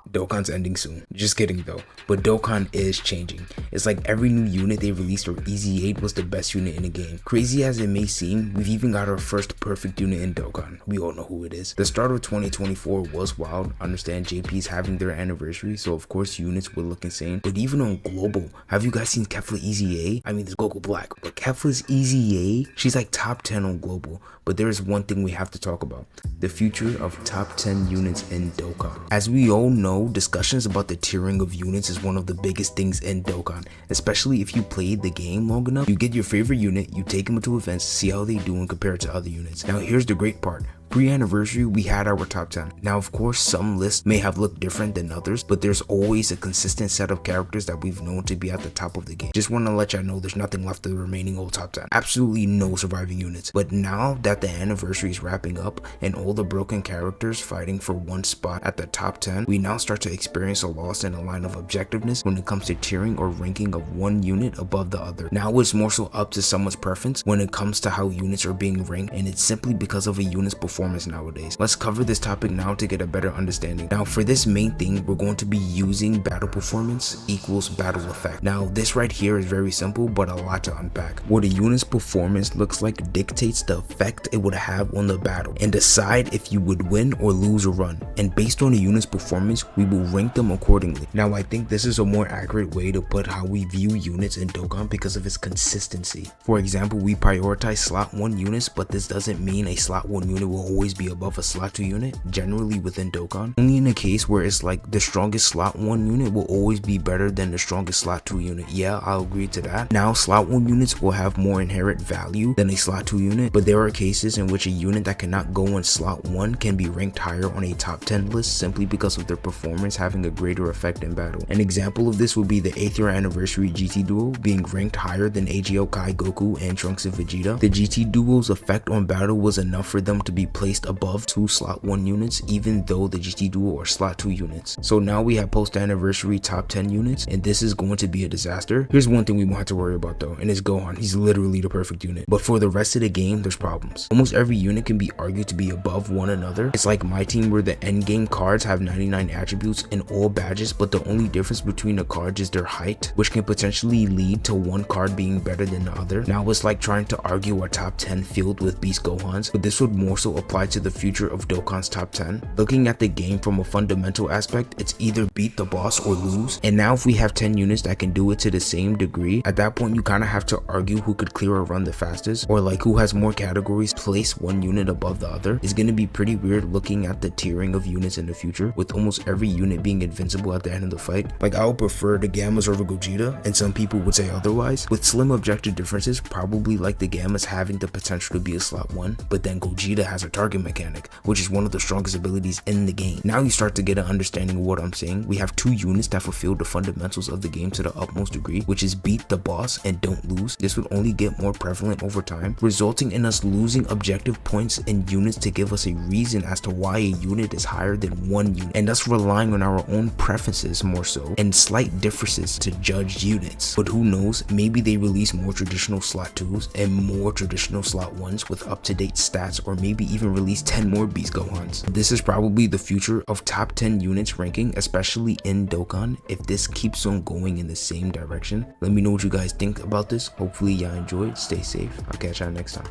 Dokkan's ending soon. Just kidding though, but Dokkan is changing. It's like every new unit they released or Easy 8 was the best unit in the game. Crazy as it may seem, we've even got our first perfect unit in Dokkan. We all know who it is. The start of 2024 was wild. Understand JP's having their anniversary, so of course units will look insane. But even on global, have you guys seen Kefla Easy A? I mean, there's Goku Black, but Kefla's Easy A, she's like top 10 on global. But there is one thing we have to talk about: the future of top 10 units in Dokkan. As we all know, discussions about the tiering of units is one of the biggest things in Dokkan, especially if you played the game long enough. You get your favorite unit, you take them to events, see how they do and compare it to other units. Now here's the great part. Pre-anniversary, we had our top 10. Now, of course, some lists may have looked different than others, but there's always a consistent set of characters that we've known to be at the top of the game. Just want to let y'all know there's nothing left of the remaining old top 10. Absolutely no surviving units. But now that the anniversary is wrapping up and all the broken characters fighting for one spot at the top 10, we now start to experience a loss in a line of objectiveness when it comes to tiering or ranking of one unit above the other. Now it's more so up to someone's preference when it comes to how units are being ranked, and it's simply because of a unit's performance nowadays. Let's cover this topic now to get a better understanding. Now for this main thing, we're going to be using battle performance equals battle effect. Now this right here is very simple but a lot to unpack. What a unit's performance looks like dictates the effect it would have on the battle and decide if you would win or lose a run, and based on the unit's performance we will rank them accordingly. Now I think this is a more accurate way to put how we view units in Dokkan because of its consistency. For example, we prioritize slot 1 units, but this doesn't mean a slot 1 unit will always be above a slot 2 unit, generally within Dokkan. Only in a case where it's like the strongest slot 1 unit will always be better than the strongest slot 2 unit. Yeah, I'll agree to that. Now slot 1 units will have more inherent value than a slot 2 unit, but there are cases in which a unit that cannot go in slot 1 can be ranked higher on a top 10 list simply because of their performance having a greater effect in battle. An example of this would be the 8th year anniversary GT duo being ranked higher than AGL Kai Goku and Trunks and Vegeta. The GT duo's effect on battle was enough for them to be placed above 2 slot 1 units, even though the GT duo are slot 2 units. So now we have post anniversary top 10 units, and this is going to be a disaster. Here's one thing we won't have to worry about though, and it's Gohan. He's literally the perfect unit, but for the rest of the game there's problems. Almost every unit can be argued to be above one another. It's like my team where the end game cards have 99 attributes and all badges, but the only difference between the cards is their height, which can potentially lead to one card being better than the other. Now it's like trying to argue a top 10 filled with beast Gohans, but this would more so apply to the future of Dokkan's top 10. Looking at the game from a fundamental aspect, it's either beat the boss or lose, and now if we have 10 units that can do it to the same degree, at that point you kind of have to argue who could clear a run the fastest, or like who has more categories place one unit above the other. It's going to be pretty weird looking at the tiering of units in the future, with almost every unit being invincible at the end of the fight. Like I would prefer the Gammas over Gogeta, and some people would say otherwise, with slim objective differences, probably like the Gammas having the potential to be a slot 1, but then Gogeta has a target mechanic, which is one of the strongest abilities in the game. Now you start to get an understanding of what I'm saying. We have 2 units that fulfill the fundamentals of the game to the utmost degree, which is beat the boss and don't lose. This would only get more prevalent over time, resulting in us losing objective points in units to give us a reason as to why a unit is higher than one unit, and thus relying on our own preferences more so and slight differences to judge units. But who knows, maybe they release more traditional slot 2s and more traditional slot 1s with up-to-date stats, or maybe even release 10 more beast Gohans. This is probably the future of top 10 units ranking, especially in Dokkan, if this keeps on going in the same direction. Let me know what you guys think about this. Hopefully y'all enjoyed. Stay safe. I'll catch y'all next time.